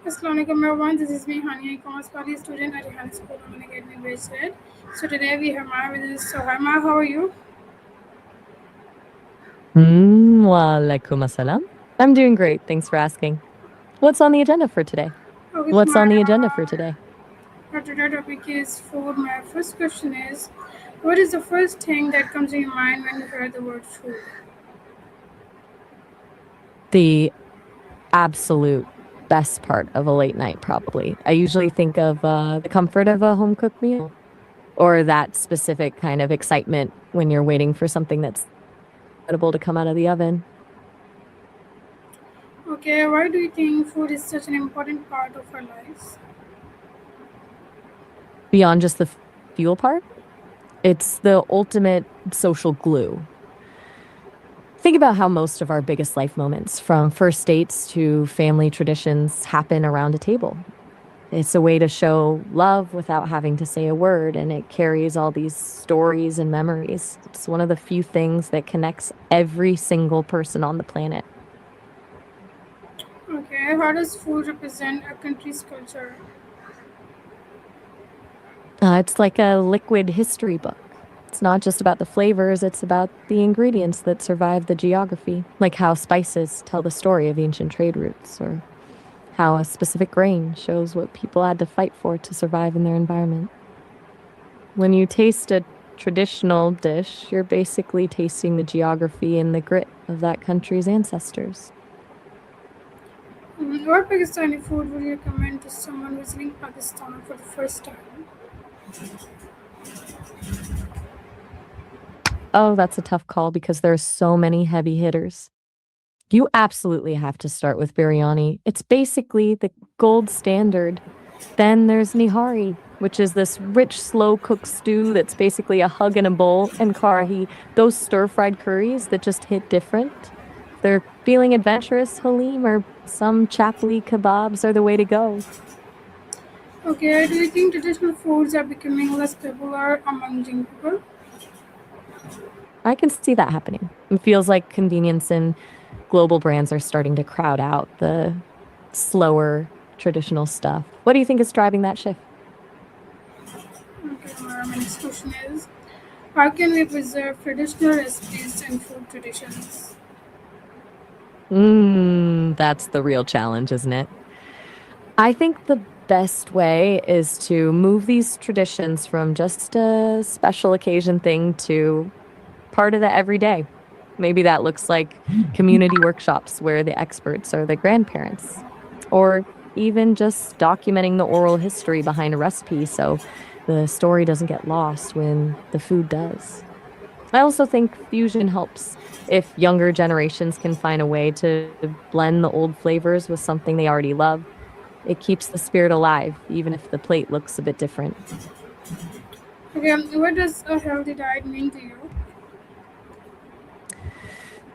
Assalamualaikum everyone, this is me, Hani, a commerce party student at Rehan School of Academy based. So today we have Ma with us. So hi Ma, how are you? Walaikum assalam. I'm doing great. Thanks for asking. What's on the agenda for today? Okay, so What's my on the agenda for today? our today topic is food. My first question is, what is the first thing that comes in your mind when you hear the word food? The absolute best part of a late night, probably. I usually think of the comfort of a home cooked meal or that specific kind of excitement when you're waiting for something that's edible to come out of the oven. Okay, why do you think food is such an important part of our lives? Beyond just the fuel part, it's the ultimate social glue. Think about how most of our biggest life moments, from first dates to family traditions, happen around a table. It's a way to show love without having to say a word, and it carries all these stories and memories. It's one of the few things that connects every single person on the planet. Okay, how does food represent a country's culture? It's like a liquid history book. It's not just about the flavors, it's about the ingredients that survive the geography, like how spices tell the story of ancient trade routes, or how a specific grain shows what people had to fight for to survive in their environment. When you taste a traditional dish, you're basically tasting the geography and the grit of that country's ancestors. What Pakistani food would you recommend to someone visiting Pakistan for the first time? Oh, that's a tough call because there are so many heavy hitters. You absolutely have to start with biryani. It's basically the gold standard. Then there's nihari, which is this rich, slow cooked stew that's basically a hug in a bowl, and karahi, those stir fried curries that just hit different. If they're feeling adventurous, halim or some chapli kebabs are the way to go. Okay, do you think traditional foods are becoming less popular among young people? I can see that happening. It feels like convenience and global brands are starting to crowd out the slower traditional stuff. What do you think is driving that shift? Okay, my next question is, how can we preserve traditional recipes and food traditions? That's the real challenge, isn't it? I think the best way is to move these traditions from just a special occasion thing to part of the everyday. Maybe that looks like community workshops where the experts are the grandparents, or even just documenting the oral history behind a recipe so the story doesn't get lost when the food does. I also think fusion helps. If younger generations can find a way to blend the old flavors with something they already love, it keeps the spirit alive, even if the plate looks a bit different. Okay, what does a healthy diet mean to you?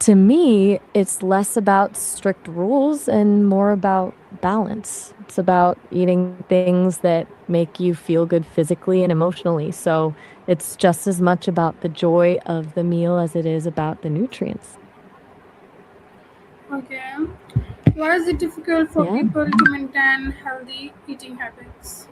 To me, it's less about strict rules and more about balance. It's about eating things that make you feel good physically and emotionally. So it's just as much about the joy of the meal as it is about the nutrients. Okay, why is it difficult for Yeah. people to maintain healthy eating habits?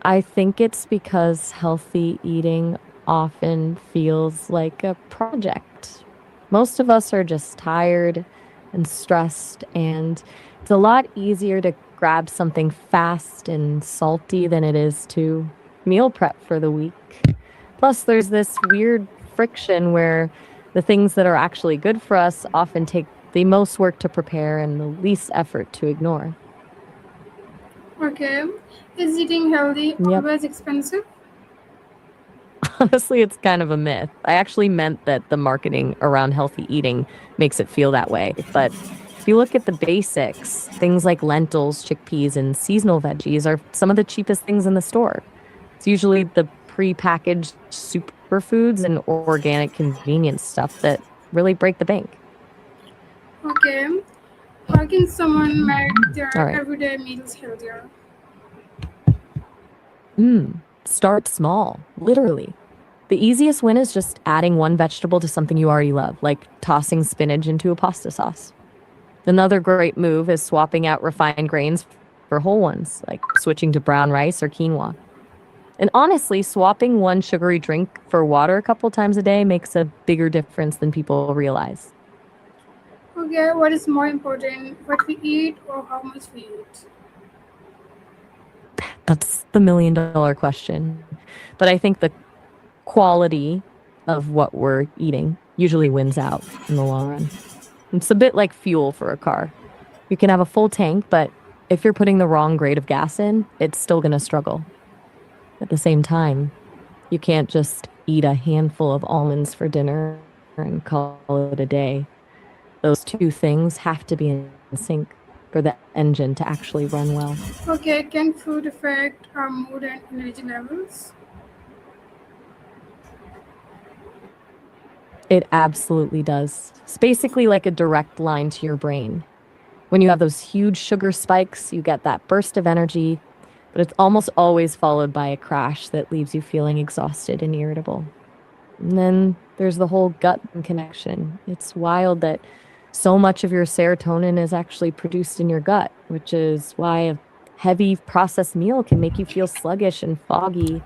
I think it's because healthy eating often feels like a project. Most of us are just tired and stressed, and it's a lot easier to grab something fast and salty than it is to meal prep for the week. Plus, there's this weird friction where the things that are actually good for us often take the most work to prepare and the least effort to ignore. Okay, is eating healthy Yep. always expensive? Honestly, it's kind of a myth. I actually meant that the marketing around healthy eating makes it feel that way. But if you look at the basics, things like lentils, chickpeas, and seasonal veggies are some of the cheapest things in the store. It's usually the prepackaged superfoods and organic convenience stuff that really break the bank. Okay, how can someone make All their right. everyday meals healthier? Start small, literally. The easiest win is just adding one vegetable to something you already love, like tossing spinach into a pasta sauce. Another great move is swapping out refined grains for whole ones, like switching to brown rice or quinoa. And honestly, swapping one sugary drink for water a couple times a day makes a bigger difference than people realize. Okay, what is more important, what we eat or how much we eat? That's the $1 million question. But I think the quality of what we're eating usually wins out in the long run. It's a bit like fuel for a car. You can have a full tank, but if you're putting the wrong grade of gas in, it's still going to struggle. At the same time, you can't just eat a handful of almonds for dinner and call it a day. Those two things have to be in sync for the engine to actually run well. Okay, can food affect our mood and energy levels? It absolutely does. It's basically like a direct line to your brain. When you have those huge sugar spikes, you get that burst of energy, but it's almost always followed by a crash that leaves you feeling exhausted and irritable. And then there's the whole gut connection. It's wild that so much of your serotonin is actually produced in your gut, which is why a heavy processed meal can make you feel sluggish and foggy,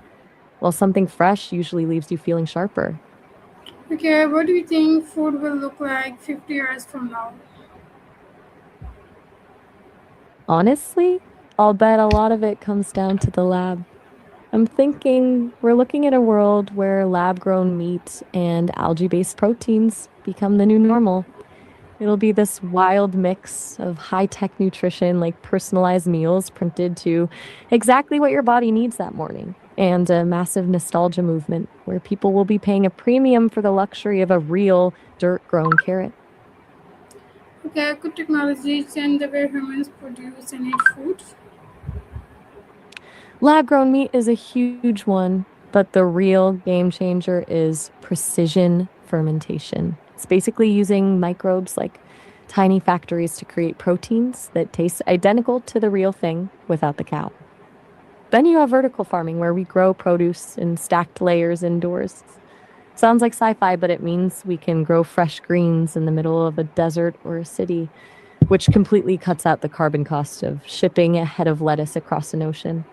while something fresh usually leaves you feeling sharper. Okay, what do you think food will look like 50 years from now? Honestly, I'll bet a lot of it comes down to the lab. I'm thinking we're looking at a world where lab grown meat and algae based proteins become the new normal. It'll be this wild mix of high tech nutrition, like personalized meals printed to exactly what your body needs that morning, and a massive nostalgia movement where people will be paying a premium for the luxury of a real dirt grown carrot. Okay, could technology change the way humans produce and eat food? Lab grown meat is a huge one, but the real game changer is precision fermentation. It's basically using microbes like tiny factories to create proteins that taste identical to the real thing without the cow. Then you have vertical farming where we grow produce in stacked layers indoors. Sounds like sci fi, but it means we can grow fresh greens in the middle of a desert or a city, which completely cuts out the carbon cost of shipping a head of lettuce across an ocean.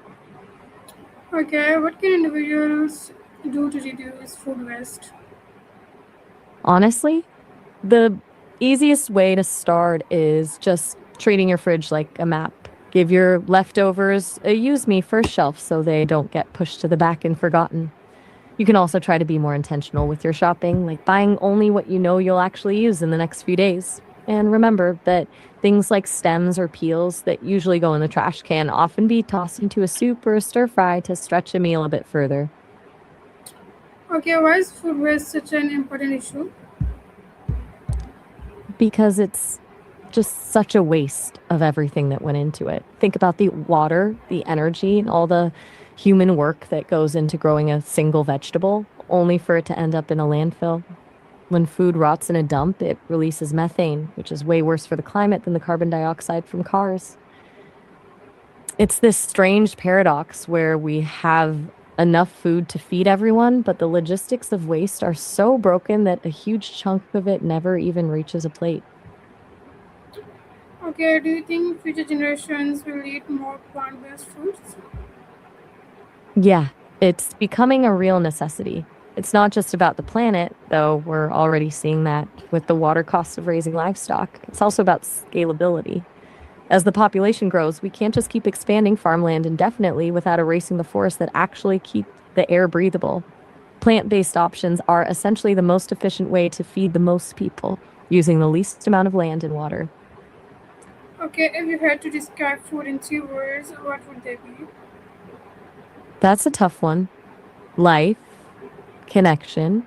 Okay, what can individuals do to reduce food waste? Honestly, the easiest way to start is just treating your fridge like a map. Give your leftovers a use me first shelf so they don't get pushed to the back and forgotten. You can also try to be more intentional with your shopping, like buying only what you know you'll actually use in the next few days. And remember that things like stems or peels that usually go in the trash can often be tossed into a soup or a stir fry to stretch a meal a bit further. Okay, why is food waste such an important issue? Because it's just such a waste of everything that went into it. Think about the water, the energy, and all the human work that goes into growing a single vegetable, only for it to end up in a landfill. When food rots in a dump, it releases methane, which is way worse for the climate than the carbon dioxide from cars. It's this strange paradox where we have enough food to feed everyone, but the logistics of waste are so broken that a huge chunk of it never even reaches a plate. Okay, do you think future generations will eat more plant based foods? Yeah, it's becoming a real necessity. It's not just about the planet, though we're already seeing that with the water costs of raising livestock. It's also about scalability. As the population grows, we can't just keep expanding farmland indefinitely without erasing the forests that actually keep the air breathable. Plant based options are essentially the most efficient way to feed the most people, using the least amount of land and water. Okay, if you had to describe food in 2 words, what would they be? That's a tough one. Life, connection.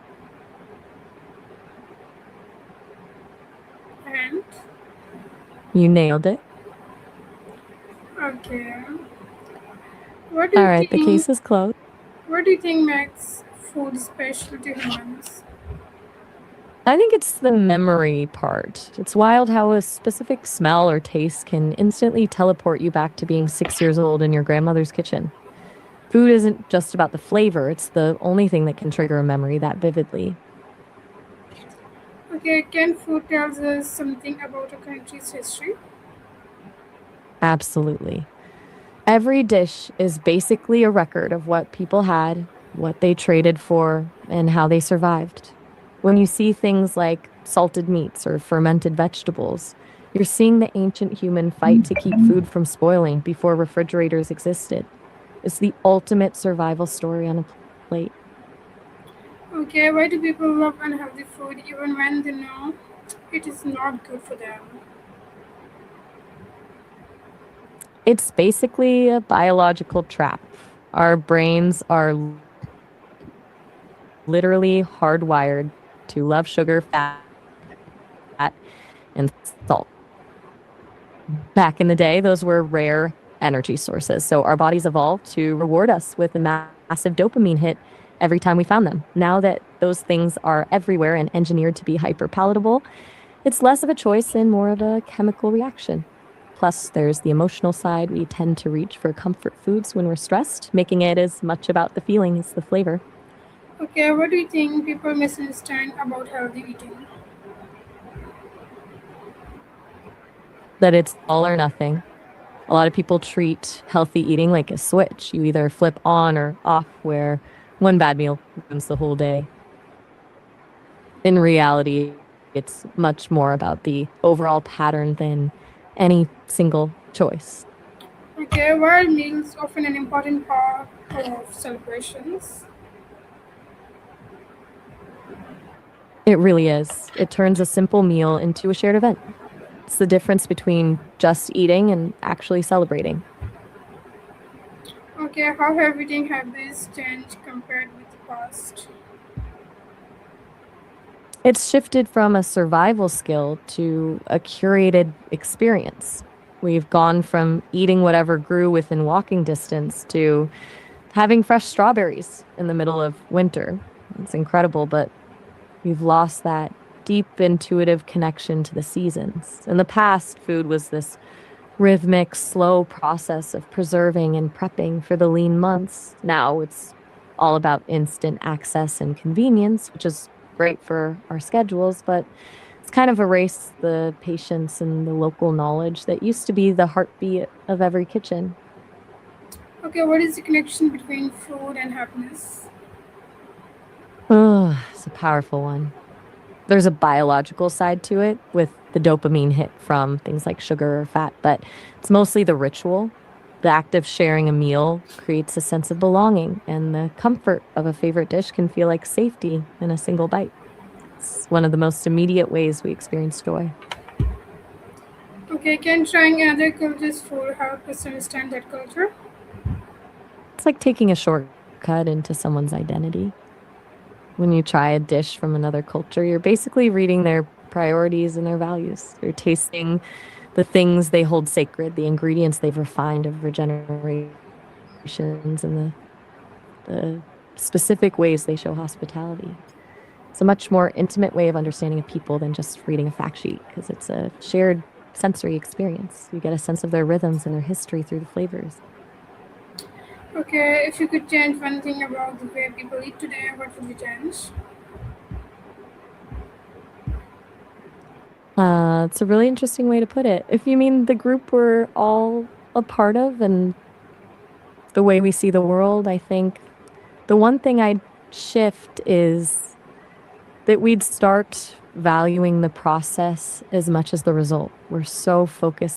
And You nailed it. okay, what do All you right, the think? case is closed. What do you think makes food special to humans? I think it's the memory part. It's wild how a specific smell or taste can instantly teleport you back to being 6 years old in your grandmother's kitchen. Food isn't just about the flavor, it's the only thing that can trigger a memory that vividly. Okay, can food tells us something about a country's history? Absolutely. Every dish is basically a record of what people had, what they traded for, and how they survived. When you see things like salted meats or fermented vegetables, you're seeing the ancient human fight to keep food from spoiling before refrigerators existed. It's the ultimate survival story on a plate. Okay, why do people love unhealthy food even when they know it is not good for them? It's basically a biological trap. Our brains are literally hardwired to love sugar, fat, and salt. Back in the day, those were rare energy sources. So our bodies evolved to reward us with a massive dopamine hit every time we found them. Now that those things are everywhere and engineered to be hyper palatable, it's less of a choice and more of a chemical reaction. Plus, there's the emotional side. We tend to reach for comfort foods when we're stressed, making it as much about the feeling as the flavor. Okay, what do you think people misunderstand about healthy eating? That it's all or nothing. A lot of people treat healthy eating like a switch. You either flip on or off, where one bad meal ruins the whole day. In reality, it's much more about the overall pattern than any single choice. Okay, why are meals often an important part of celebrations? It really is. It turns a simple meal into a shared event. It's the difference between just eating and actually celebrating. Okay, how have eating habits changed compared with the past? It's shifted from a survival skill to a curated experience. We've gone from eating whatever grew within walking distance to having fresh strawberries in the middle of winter. It's incredible, but we've lost that deep intuitive connection to the seasons. In the past, food was this rhythmic, slow process of preserving and prepping for the lean months. Now it's all about instant access and convenience, which is great for our schedules, but it's kind of erased the patience and the local knowledge that used to be the heartbeat of every kitchen. Okay, what is the connection between food and happiness? Oh, it's a powerful one. There's a biological side to it with the dopamine hit from things like sugar or fat, but it's mostly the ritual. The act of sharing a meal creates a sense of belonging, and the comfort of a favorite dish can feel like safety in a single bite. It's one of the most immediate ways we experience joy. Okay, can trying another culture's food help us understand that culture? It's like taking a shortcut into someone's identity. When you try a dish from another culture, you're basically reading their priorities and their values. You're tasting the things they hold sacred, the ingredients they've refined over generations, and the specific ways they show hospitality. It's a much more intimate way of understanding a people than just reading a fact sheet because it's a shared sensory experience. You get a sense of their rhythms and their history through the flavors. Okay, if you could change one thing about the way people eat today, what would you change? It's a really interesting way to put it. If you mean the group we're all a part of and the way we see the world, I think the one thing I'd shift is that we'd start valuing the process as much as the result. We're so focused